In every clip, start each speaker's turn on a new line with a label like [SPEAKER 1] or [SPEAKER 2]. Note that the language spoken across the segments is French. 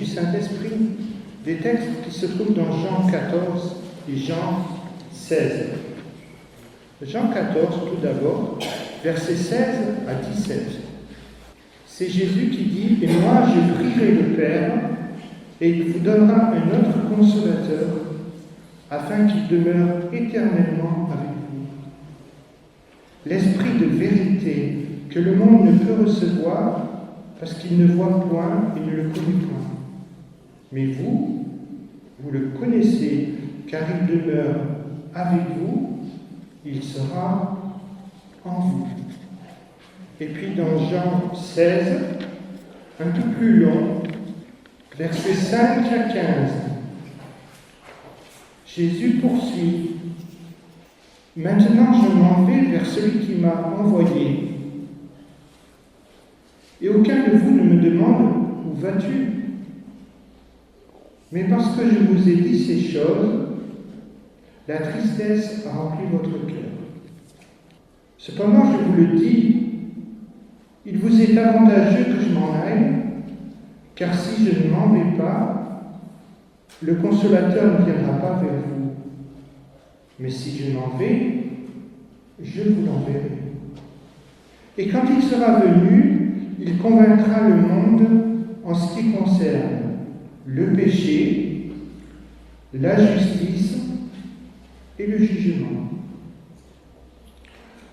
[SPEAKER 1] Saint-Esprit, des textes qui se trouvent dans Jean 14 et Jean 16. Jean 14, tout d'abord, versets 16 à 17. C'est Jésus qui dit « Et moi, je prierai le Père, et il vous donnera un autre consolateur, afin qu'il demeure éternellement avec vous. L'Esprit de vérité que le monde ne peut recevoir, parce qu'il ne voit point et ne le connaît point. Mais vous, vous le connaissez, car il demeure avec vous, il sera en vous. » Et puis dans Jean 16, un peu plus long, versets 5 à 15, Jésus poursuit. « Maintenant je m'en vais vers celui qui m'a envoyé. Et aucun de vous ne me demande « Où vas-tu » Mais parce que je vous ai dit ces choses, la tristesse a rempli votre cœur. Cependant, je vous le dis, il vous est avantageux que je m'en aille, car si je ne m'en vais pas, le Consolateur ne viendra pas vers vous. Mais si je m'en vais, je vous l'enverrai. Et quand il sera venu, il convaincra le monde en ce qui concerne le péché, la justice et le jugement.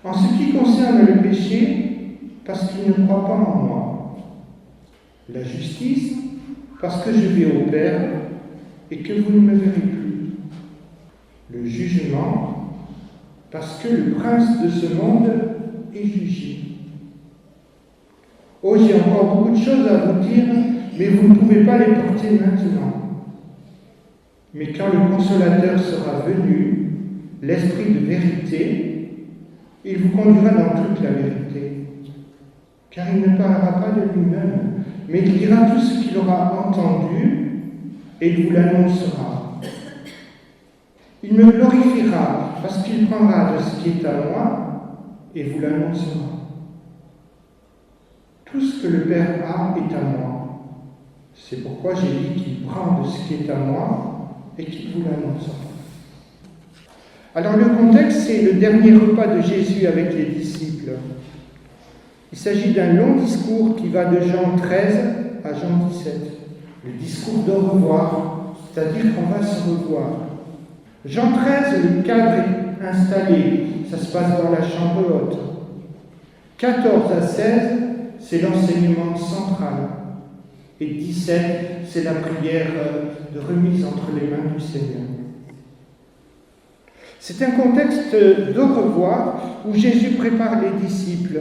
[SPEAKER 1] En ce qui concerne le péché, parce qu'il ne croit pas en moi. La justice, parce que je vais au Père et que vous ne me verrez plus. Le jugement, parce que le prince de ce monde est jugé. Oh, j'ai encore beaucoup de choses à vous dire, mais vous ne pouvez pas les porter maintenant. Mais quand le Consolateur sera venu, l'Esprit de vérité, il vous conduira dans toute la vérité. Car il ne parlera pas de lui-même, mais il dira tout ce qu'il aura entendu et il vous l'annoncera. Il me glorifiera parce qu'il prendra de ce qui est à moi et vous l'annoncera. Tout ce que le Père a est à moi. C'est pourquoi j'ai dit qu'il prend de ce qui est à moi et qu'il vous l'annoncera. Alors le contexte, c'est le dernier repas de Jésus avec les disciples. Il s'agit d'un long discours qui va de Jean 13 à Jean 17. Le discours d'au revoir, c'est-à-dire qu'on va se revoir. Jean 13, le cadre est installé, ça se passe dans la chambre haute. 14 à 16, c'est l'enseignement central. Et 17, c'est la prière de remise entre les mains du Seigneur. C'est un contexte d'au revoir où Jésus prépare les disciples.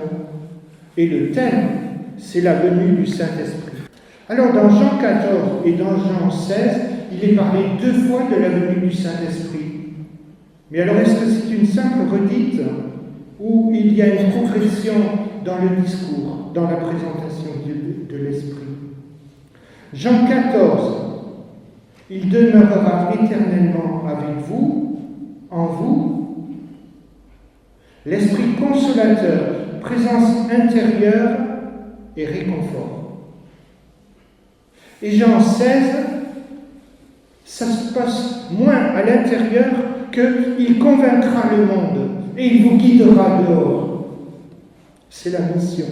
[SPEAKER 1] Et le thème, c'est la venue du Saint-Esprit. Alors dans Jean 14 et dans Jean 16, il est parlé 2 fois de la venue du Saint-Esprit. Mais alors est-ce que c'est une simple redite ou il y a une progression dans le discours, dans la présentation de l'Esprit? Jean 14, il demeurera éternellement avec vous, en vous. L'Esprit consolateur, présence intérieure et réconfort. Et Jean 16, ça se passe moins à l'intérieur qu'il convaincra le monde et il vous guidera dehors. C'est la mission.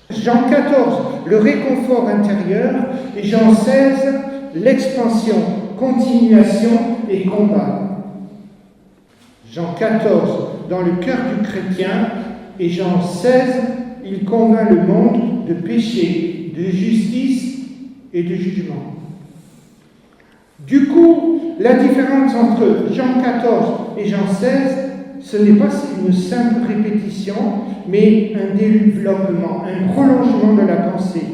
[SPEAKER 1] Jean 14, le réconfort intérieur, et Jean 16, l'expansion, continuation et combat. Jean 14, dans le cœur du chrétien, et Jean 16, il convainc le monde de péché, de justice et de jugement. Du coup, la différence entre Jean 14 et Jean 16, ce n'est pas une simple répétition, mais un développement, un prolongement de la pensée,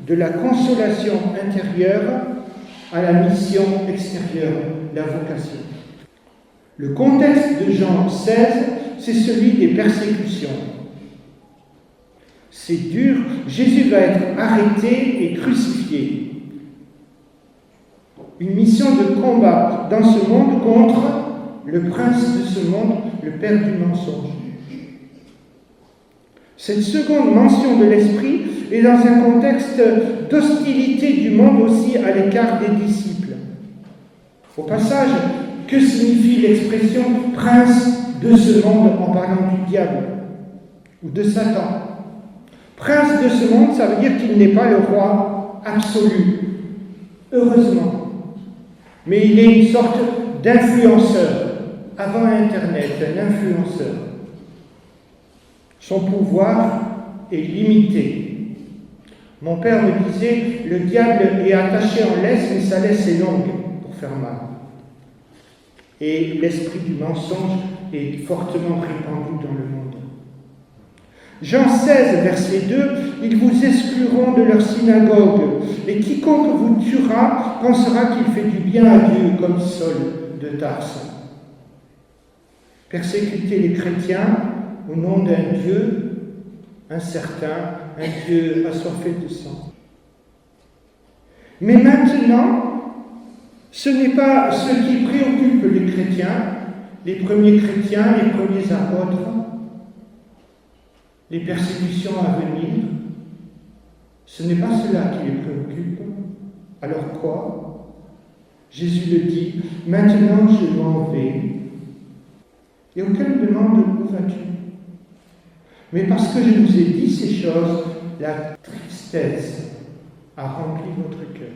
[SPEAKER 1] de la consolation intérieure à la mission extérieure, la vocation. Le contexte de Jean 16, c'est celui des persécutions. C'est dur, Jésus va être arrêté et crucifié. Une mission de combat dans ce monde contre le prince de ce monde, le père du mensonge. Cette seconde mention de l'Esprit et dans un contexte d'hostilité du monde aussi à l'égard des disciples. Au passage, que signifie l'expression « prince de ce monde » en parlant du diable ou de Satan? Prince de ce monde, ça veut dire qu'il n'est pas le roi absolu, heureusement. Mais il est une sorte d'influenceur, avant Internet, un influenceur. Son pouvoir est limité. Mon père me disait, le diable est attaché en laisse, mais sa laisse est longue pour faire mal. Et l'esprit du mensonge est fortement répandu dans le monde. Jean 16, verset 2, « Ils vous excluront de leur synagogue, et quiconque vous tuera pensera qu'il fait du bien à Dieu, comme Saul de Tarse. » Persécuter les chrétiens au nom d'un Dieu incertain, un Dieu assoiffé de sang. Mais maintenant, ce n'est pas ce qui préoccupe les chrétiens, les premiers chrétiens, les premiers apôtres, les persécutions à venir. Ce n'est pas cela qui les préoccupe. Alors quoi? Jésus le dit, « Maintenant je m'en vais. » Et auquel demande, « Où vas-tu » Mais parce que je vous ai dit ces choses, la tristesse a rempli votre cœur.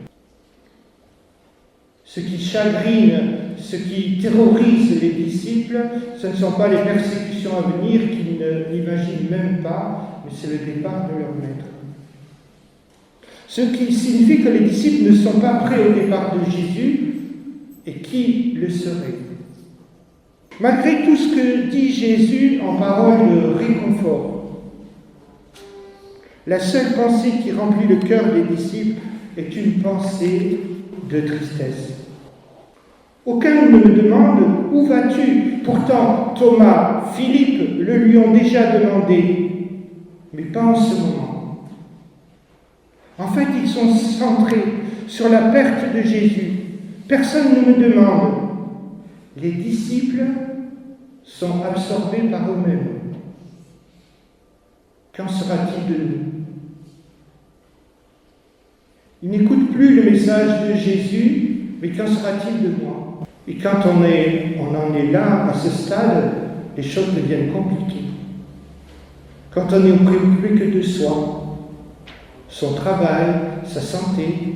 [SPEAKER 1] Ce qui chagrine, ce qui terrorise les disciples, ce ne sont pas les persécutions à venir qu'ils n'imaginent même pas, mais c'est le départ de leur maître. Ce qui signifie que les disciples ne sont pas prêts au départ de Jésus, et qui le serait? Malgré tout ce que dit Jésus en parole de réconfort, la seule pensée qui remplit le cœur des disciples est une pensée de tristesse. Aucun ne me demande « Où vas-tu » Pourtant, Thomas, Philippe le lui ont déjà demandé, mais pas en ce moment. En fait, ils sont centrés sur la perte de Jésus. Personne ne me demande. Les disciples sont absorbés par eux-mêmes. Qu'en sera-t-il de nous? Ils n'écoutent plus le message de Jésus, mais qu'en sera-t-il de moi? Et quand on en est là, à ce stade, les choses deviennent compliquées. Quand on est préoccupé que de soi, son travail, sa santé,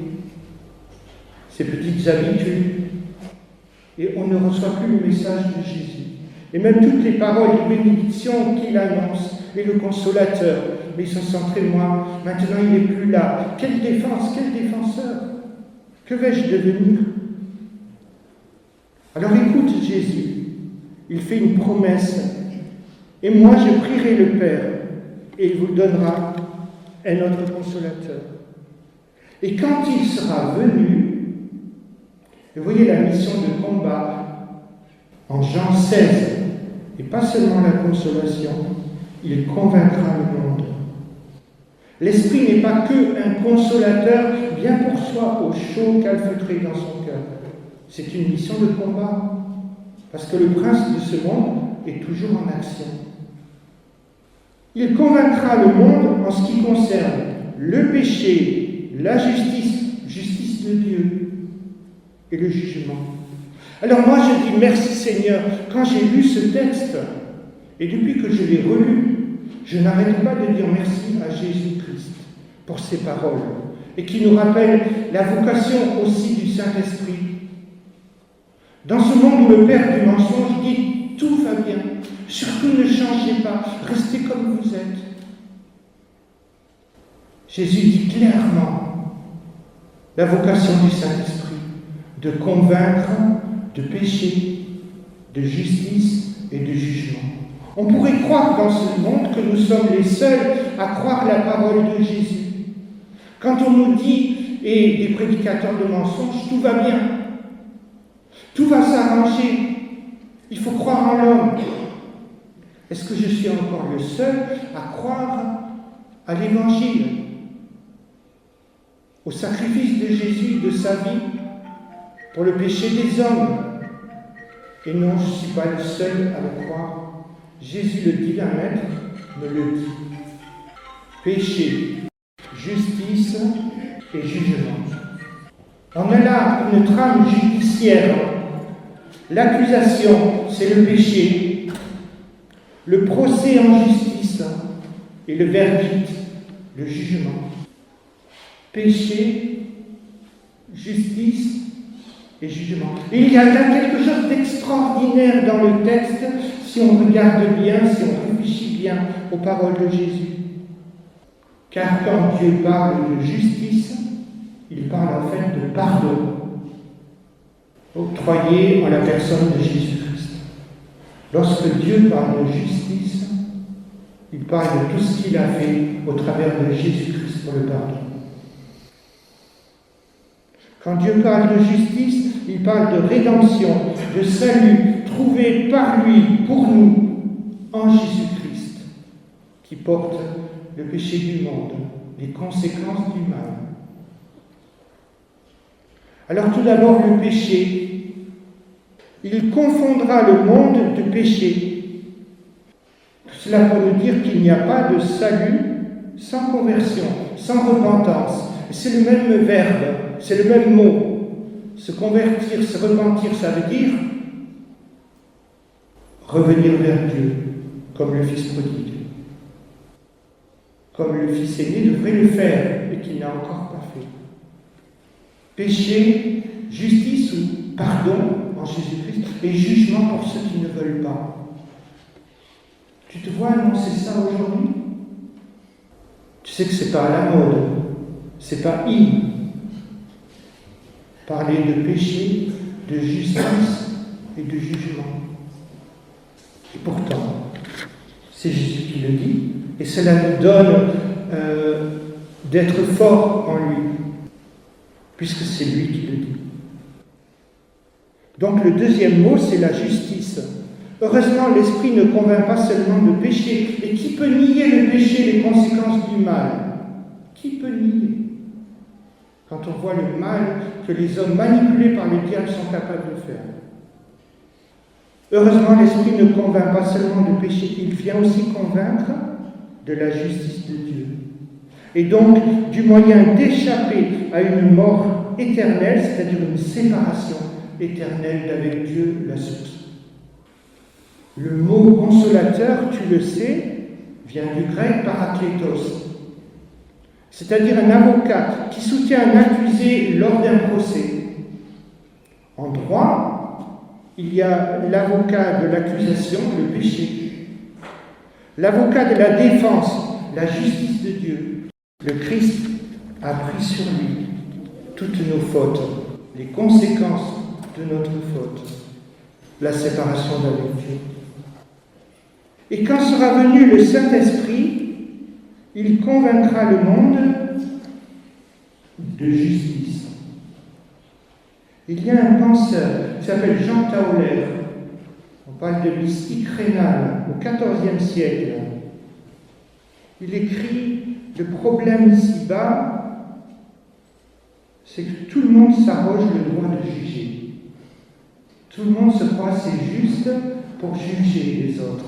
[SPEAKER 1] ses petites habitudes, et on ne reçoit plus le message de Jésus. Et même toutes les paroles de bénédiction qu'il annonce, et le consolateur, mais ils sont centrés, moi, maintenant il n'est plus là. Quelle défense, quel défenseur? Que vais-je devenir? Alors écoute Jésus, il fait une promesse, et moi je prierai le Père, et il vous donnera un autre consolateur. Et quand il sera venu, vous voyez la mission de combat en Jean 16, et pas seulement la consolation, il convaincra le monde. L'Esprit n'est pas que un consolateur bien pour soi, au chaud, calfeutré dans son cœur. C'est une mission de combat, parce que le prince de ce monde est toujours en action. Il convaincra le monde en ce qui concerne le péché, la justice de Dieu et le jugement. Alors moi je dis merci Seigneur, quand j'ai lu ce texte, et depuis que je l'ai relu, je n'arrête pas de dire merci à Jésus-Christ pour ses paroles, et qui nous rappelle la vocation aussi du Saint-Esprit. Dans ce monde où le père du mensonge dit « tout va bien, surtout ne changez pas, restez comme vous êtes ». Jésus dit clairement la vocation du Saint-Esprit, de convaincre de péché, de justice et de jugement. On pourrait croire dans ce monde que nous sommes les seuls à croire la parole de Jésus. Quand on nous dit, et des prédicateurs de mensonges, tout va bien, tout va s'arranger, il faut croire en l'homme. Est-ce que je suis encore le seul à croire à l'Évangile, au sacrifice de Jésus, de sa vie, pour le péché des hommes? Et non, je ne suis pas le seul à le croire. Jésus le dit, un maître me le dit. Péché, et jugement. On a là une trame judiciaire. L'accusation, c'est le péché. Le procès en justice et le verdict, le jugement. Péché, justice et jugement. Et il y a là quelque chose d'extraordinaire dans le texte si on regarde bien, si on réfléchit bien aux paroles de Jésus. Car quand Dieu parle de justice, il parle en fait de pardon, octroyé en la personne de Jésus-Christ. Lorsque Dieu parle de justice, il parle de tout ce qu'il a fait au travers de Jésus-Christ pour le pardon. Quand Dieu parle de justice, il parle de rédemption, de salut, trouvé par lui, pour nous, en Jésus-Christ, qui porte le péché du monde, les conséquences du mal. Alors tout d'abord, le péché. Il confondra le monde de péché. Cela pour nous dire qu'il n'y a pas de salut sans conversion, sans repentance. C'est le même verbe, c'est le même mot. Se convertir, se repentir, ça veut dire revenir vers Dieu, comme le Fils prodigue. Comme le Fils aîné devrait le faire et qu'il n'a encore pas fait. Péché, justice ou pardon en Jésus-Christ et jugement pour ceux qui ne veulent pas. Tu te vois annoncer ça aujourd'hui? Tu sais que c'est pas à la mode, c'est pas in. Parler de péché, de justice et de jugement. Et pourtant, c'est Jésus qui le dit, et cela nous donne d'être forts en lui, puisque c'est lui qui le dit. Donc le deuxième mot, c'est la justice. Heureusement, l'Esprit ne convainc pas seulement de péché. Et qui peut nier le péché, les conséquences du mal? Qui peut nier? Quand on voit le mal que les hommes manipulés par le diable sont capables de faire. Heureusement, l'Esprit ne convainc pas seulement de péché, il vient aussi convaincre de la justice de Dieu. Et donc, du moyen d'échapper à une mort éternelle, c'est-à-dire une séparation éternelle d'avec Dieu, la source. Le mot consolateur, tu le sais, vient du grec parakletos, c'est-à-dire un avocat qui soutient un accusé lors d'un procès. En droit, il y a l'avocat de l'accusation, le péché, l'avocat de la défense, la justice de Dieu. Le Christ a pris sur lui toutes nos fautes, les conséquences de notre faute, la séparation d'avec Dieu. Et quand sera venu le Saint-Esprit, il convaincra le monde de justice. Il y a un penseur qui s'appelle Jean Tauler, on parle de mystique rénale, au XIVe siècle. Il écrit « Le problème ici-bas, c'est que tout le monde s'arroge le droit de juger. Tout le monde se croit c'est juste pour juger les autres. »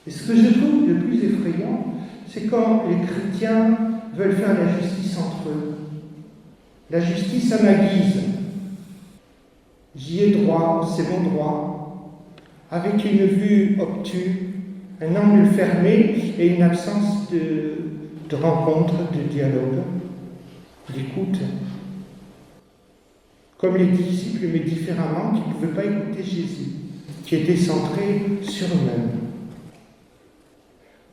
[SPEAKER 1] Et ce que je trouve le plus effrayant, c'est quand les chrétiens veulent faire la justice entre eux. La justice à ma guise. J'y ai droit, c'est mon droit. Avec une vue obtuse, un angle fermé et une absence de rencontre, de dialogue, d'écoute. Comme les disciples, mais différemment, qui ne pouvaient pas écouter Jésus, qui étaient centrés sur eux-mêmes.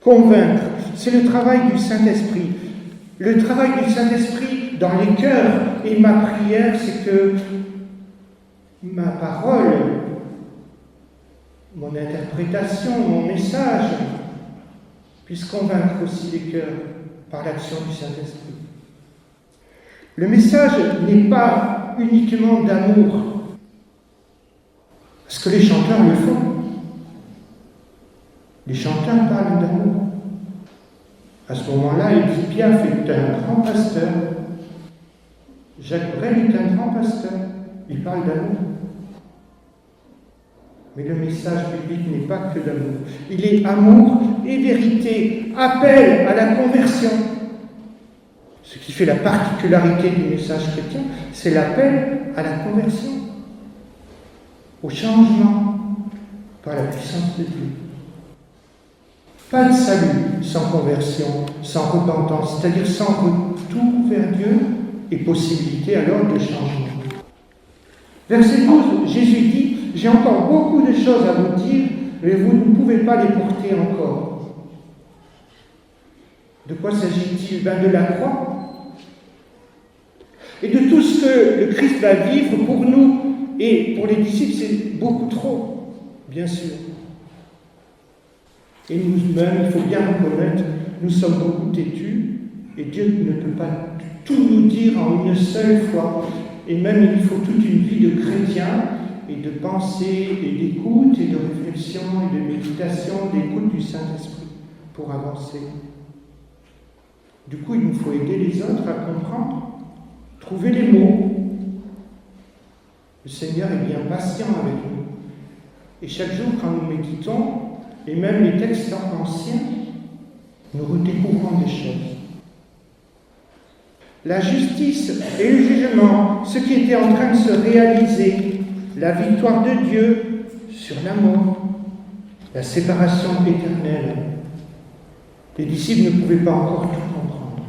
[SPEAKER 1] Convaincre, c'est le travail du Saint-Esprit. Le travail du Saint-Esprit dans les cœurs. Et ma prière, c'est que ma parole, mon interprétation, mon message, puisse convaincre aussi les cœurs par l'action du Saint-Esprit. Le message n'est pas uniquement d'amour, parce que les chanteurs le font. Les chanteurs parlent d'amour. À ce moment-là, Edith Piaf est un grand pasteur. Jacques Brel est un grand pasteur. Il parle d'amour. Mais le message biblique n'est pas que d'amour. Il est amour et vérité, appel à la conversion. Ce qui fait la particularité du message chrétien, c'est l'appel à la conversion, au changement par la puissance de Dieu. Pas de salut sans conversion, sans repentance, c'est-à-dire sans retour vers Dieu et possibilité alors de changement. Verset 12, Jésus dit « J'ai encore beaucoup de choses à vous dire, mais vous ne pouvez pas les porter encore. » De quoi s'agit-il? De la croix et de tout ce que le Christ va vivre pour nous et pour les disciples, c'est beaucoup trop, bien sûr. Et nous-mêmes, il faut bien reconnaître, nous sommes beaucoup têtus et Dieu ne peut pas tout nous dire en une seule fois. Et même il faut toute une vie de chrétien et de pensée et d'écoute et de réflexion et de méditation, d'écoute du Saint-Esprit pour avancer. Du coup, il nous faut aider les autres à comprendre, trouver les mots. Le Seigneur est bien patient avec nous. Et chaque jour, quand nous méditons, et même les textes anciens, nous redécouvrons des choses. La justice et le jugement, ce qui était en train de se réaliser, la victoire de Dieu sur la mort, la séparation éternelle. Les disciples ne pouvaient pas encore tout comprendre.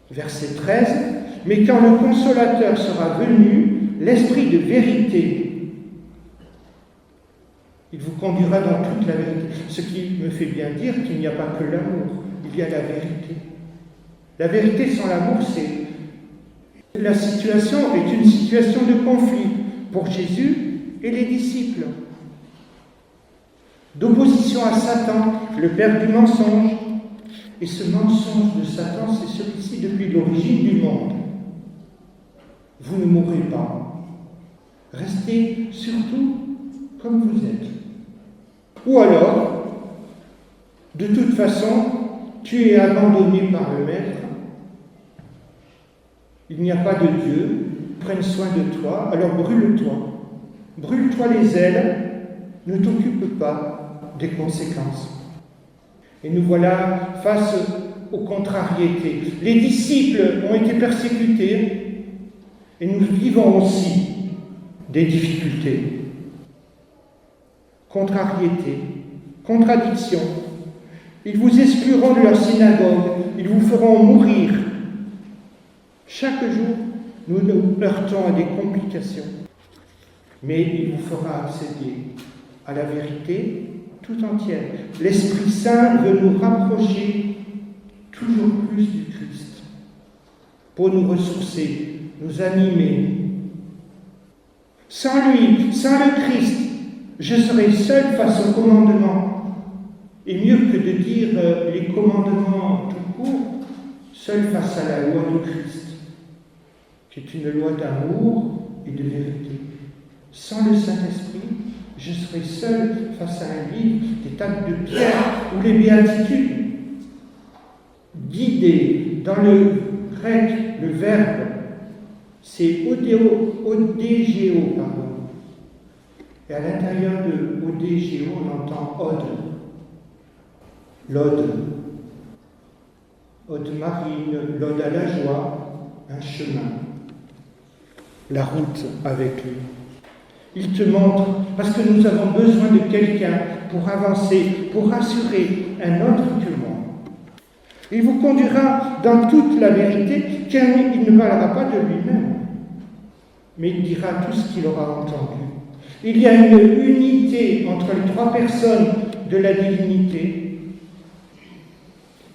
[SPEAKER 1] Verset 13, « Mais quand le Consolateur sera venu, l'Esprit de vérité, il vous conduira dans toute la vérité. » Ce qui me fait bien dire qu'il n'y a pas que l'amour, il y a la vérité. La vérité sans l'amour, c'est... La situation est une situation de conflit pour Jésus et les disciples. D'opposition à Satan, le père du mensonge. Et ce mensonge de Satan, c'est celui-ci depuis l'origine du monde. Vous ne mourrez pas. Restez surtout comme vous êtes. Ou alors, de toute façon, tu es abandonné par le Maître. Il n'y a pas de Dieu, prenne soin de toi, alors brûle-toi. Brûle-toi les ailes, ne t'occupe pas des conséquences. Et nous voilà face aux contrariétés. Les disciples ont été persécutés et nous vivons aussi des difficultés. Contrariétés, contradictions. Ils vous excluront de leur synagogue, ils vous feront mourir. Chaque jour, nous nous heurtons à des complications. Mais il vous fera accéder à la vérité tout entière. L'Esprit Saint veut nous rapprocher toujours plus du Christ, pour nous ressourcer, nous animer. Sans lui, sans le Christ, je serai seul face au commandement. Et mieux que de dire les commandements tout court, seul face à la loi du Christ, qui est une loi d'amour et de vérité. Sans le Saint-Esprit, je serai seul face à un livre, des tables de pierre ou les béatitudes. Guidé, dans le grec, le verbe, c'est odégéo, pardon. Et à l'intérieur de odégéo, on entend ode. L'ode. Ode marine, l'ode à la joie, un chemin. La route avec lui. Il te montre, parce que nous avons besoin de quelqu'un pour avancer, pour rassurer un autre que moi. Il vous conduira dans toute la vérité, car il ne parlera pas de lui-même, mais il dira tout ce qu'il aura entendu. Il y a une unité entre les trois personnes de la divinité.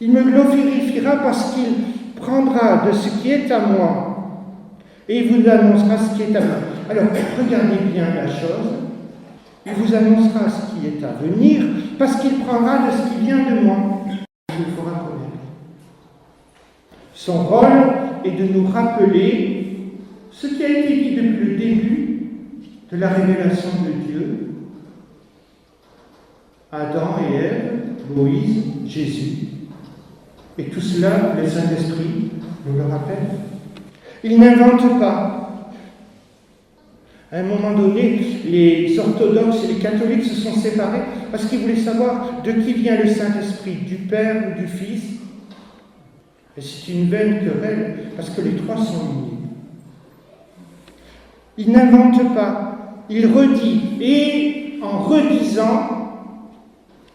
[SPEAKER 1] Il me glorifiera parce qu'il prendra de ce qui est à moi et il vous annoncera ce qui est à moi. Alors, regardez bien la chose. Il vous annoncera ce qui est à venir parce qu'il prendra de ce qui vient de moi. Il le fera connaître. Son rôle est de nous rappeler ce qui a été dit depuis le début de la révélation de Dieu. Adam et Ève, Moïse, Jésus. Et tout cela, le Saint-Esprit nous le rappelle. Il n'invente pas. À un moment donné, les orthodoxes et les catholiques se sont séparés parce qu'ils voulaient savoir de qui vient le Saint-Esprit, du Père ou du Fils. Et c'est une vaine querelle, parce que les trois sont liés. Il n'invente pas, il redit, et en redisant,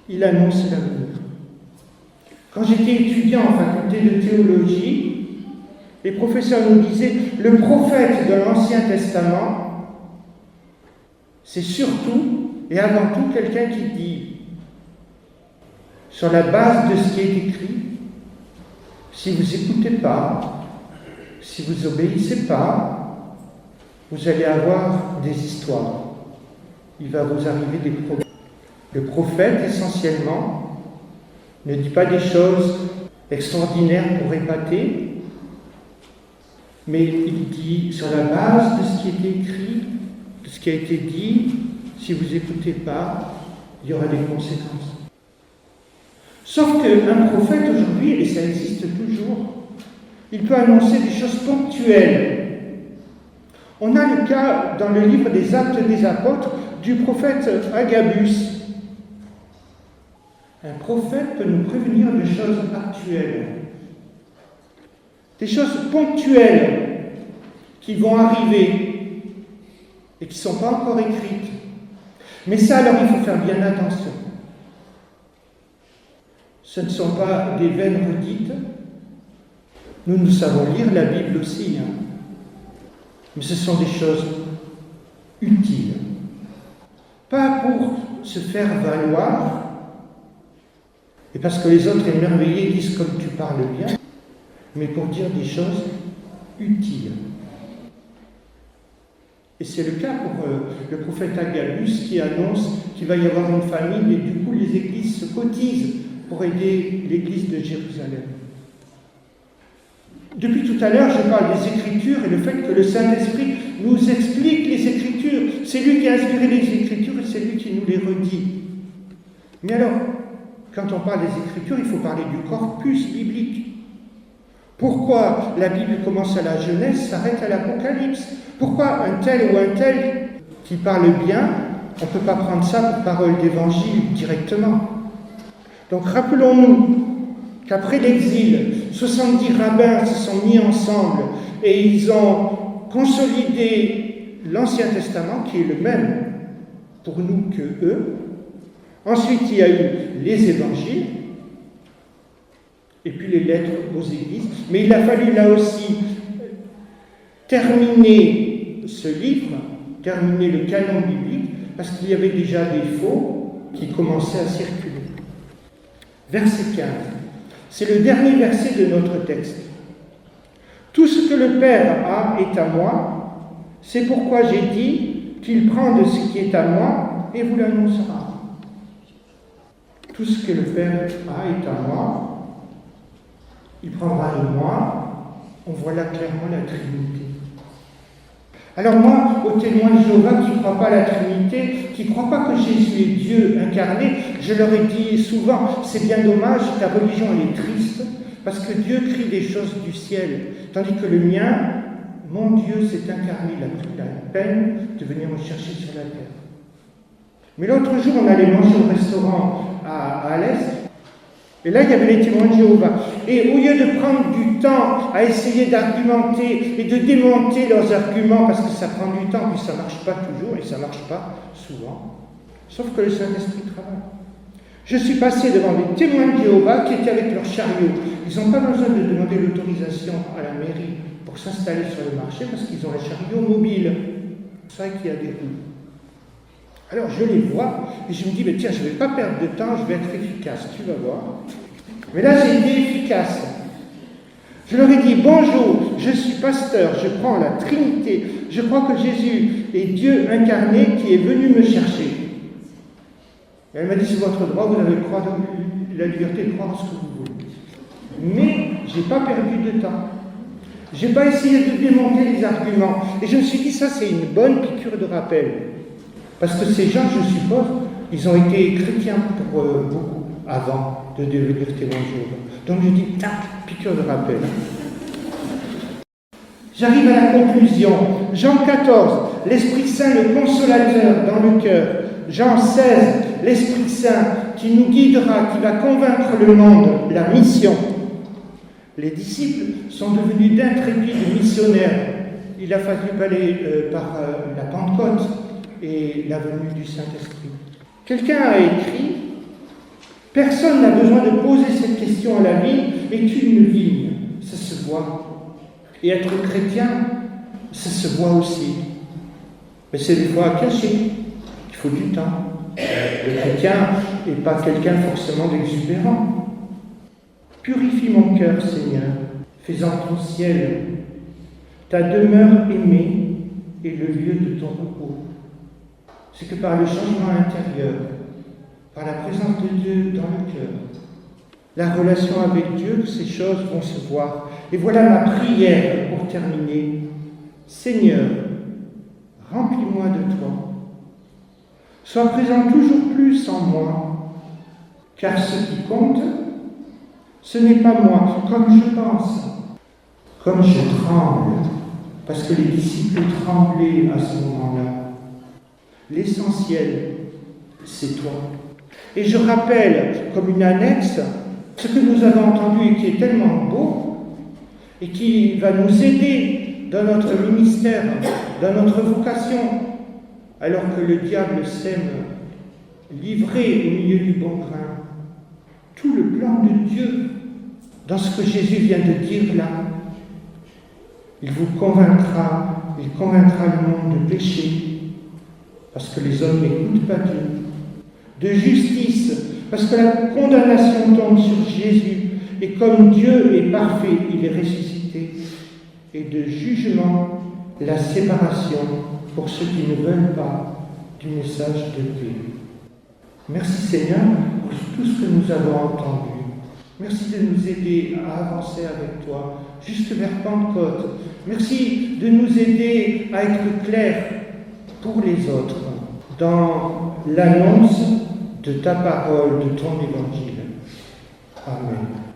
[SPEAKER 1] il annonce l'avenir. Quand j'étais étudiant en faculté de théologie, les professeurs nous disaient, le prophète de l'Ancien Testament, c'est surtout et avant tout quelqu'un qui dit, sur la base de ce qui est écrit, si vous n'écoutez pas, si vous n'obéissez pas, vous allez avoir des histoires. Il va vous arriver des problèmes. Le prophète, essentiellement, ne dit pas des choses extraordinaires pour épater, mais il dit, sur la base de ce qui est écrit, de ce qui a été dit, si vous n'écoutez pas, il y aura des conséquences. Sauf qu'un prophète aujourd'hui, et ça existe toujours, il peut annoncer des choses ponctuelles. On a le cas dans le livre des Actes des Apôtres du prophète Agabus. Un prophète peut nous prévenir de choses actuelles, des choses ponctuelles qui vont arriver et qui ne sont pas encore écrites. Mais ça, alors, il faut faire bien attention. Ce ne sont pas des vaines redites. Nous savons lire la Bible aussi, mais ce sont des choses utiles. Pas pour se faire valoir, et parce que les autres émerveillés disent comme tu parles bien, mais pour dire des choses utiles. Et c'est le cas pour le prophète Agabus qui annonce qu'il va y avoir une famine et du coup les églises se cotisent pour aider l'église de Jérusalem. Depuis tout à l'heure, je parle des Écritures et le fait que le Saint-Esprit nous explique les Écritures. C'est lui qui a inspiré les Écritures et c'est lui qui nous les redit. Mais alors, quand on parle des Écritures, il faut parler du corpus biblique. Pourquoi la Bible commence à la Genèse, s'arrête à l'Apocalypse? Pourquoi un tel ou un tel qui parle bien, on ne peut pas prendre ça pour parole d'évangile directement? Donc rappelons-nous qu'après l'exil, 70 rabbins se sont mis ensemble et ils ont consolidé l'Ancien Testament, qui est le même pour nous que eux. Ensuite, il y a eu les évangiles, et puis les lettres aux églises. Mais il a fallu là aussi terminer ce livre, terminer le canon biblique, parce qu'il y avait déjà des faux qui commençaient à circuler. Verset 15. C'est le dernier verset de notre texte. Tout ce que le Père a est à moi, c'est pourquoi j'ai dit qu'il prend de ce qui est à moi et vous l'annoncera. Tout ce que le Père a est à moi, il prendra de moi. On voit là clairement la Trinité. Alors moi, au témoin de Jéhovah qui ne croit pas à la Trinité, qui ne croit pas que Jésus est Dieu incarné, je leur ai dit souvent, c'est bien dommage, ta religion elle est triste, parce que Dieu crie des choses du ciel, tandis que le mien, mon Dieu s'est incarné, il a pris la peine de venir me chercher sur la terre. Mais l'autre jour, on allait manger au restaurant à Alès, et là, il y avait les témoins de Jéhovah. Et au lieu de prendre du temps à essayer d'argumenter et de démonter leurs arguments, parce que ça prend du temps, puis ça ne marche pas toujours, et ça ne marche pas souvent, sauf que le Saint-Esprit travaille. Je suis passé devant des témoins de Jéhovah qui étaient avec leur chariot. Ils n'ont pas besoin de demander l'autorisation à la mairie pour s'installer sur le marché, parce qu'ils ont un chariot mobile. C'est vrai qu'il y a des roues. Alors je les vois et je me dis, mais tiens, je ne vais pas perdre de temps, je vais être efficace, tu vas voir. Mais là, j'ai été efficace. Je leur ai dit, bonjour, je suis pasteur, je prends la Trinité, je crois que Jésus est Dieu incarné qui est venu me chercher. Et elle m'a dit, c'est votre droit, vous avez la liberté de croire ce que vous voulez. Mais je n'ai pas perdu de temps. Je n'ai pas essayé de démonter les arguments. Et je me suis dit, ça c'est une bonne piqûre de rappel. Parce que ces gens, je suppose, ils ont été chrétiens pour beaucoup avant de devenir témoins de Jéhovah. Donc je dis, tac, piqûre de rappel. J'arrive à la conclusion. Jean 14, l'Esprit Saint, le consolateur dans le cœur. Jean 16, l'Esprit Saint qui nous guidera, qui va convaincre le monde, la mission. Les disciples sont devenus d'intrépides missionnaires. Il a fallu aller par la Pentecôte et la venue du Saint-Esprit. Quelqu'un a écrit « Personne n'a besoin de poser cette question à la vie. Es-tu une vigne ?» Ça se voit. Et être chrétien, ça se voit aussi. Mais c'est des fois caché. Il faut du temps. Le chrétien n'est pas quelqu'un forcément d'exubérant. Purifie mon cœur, Seigneur, fais-en ton ciel, ta demeure aimée et le lieu de ton repos. C'est que par le changement intérieur, par la présence de Dieu dans le cœur, la relation avec Dieu, que ces choses vont se voir. Et voilà ma prière pour terminer. Seigneur, remplis-moi de toi. Sois présent toujours plus en moi, car ce qui compte, ce n'est pas moi, comme je pense, comme je tremble, parce que les disciples tremblaient à ce moment-là. L'essentiel, c'est toi. Et je rappelle, comme une annexe, ce que nous avons entendu et qui est tellement beau, et qui va nous aider dans notre ministère, dans notre vocation, alors que le diable sème, livré au milieu du bon grain. Tout le plan de Dieu, dans ce que Jésus vient de dire là, il vous convaincra, il convaincra le monde de péché, parce que les hommes n'écoutent pas Dieu, de justice, parce que la condamnation tombe sur Jésus, et comme Dieu est parfait, il est ressuscité, et de jugement, la séparation pour ceux qui ne veulent pas du message de paix. Merci Seigneur pour tout ce que nous avons entendu. Merci de nous aider à avancer avec toi jusque vers Pentecôte. Merci de nous aider à être clairs pour les autres dans l'annonce de ta parole, de ton évangile. Amen.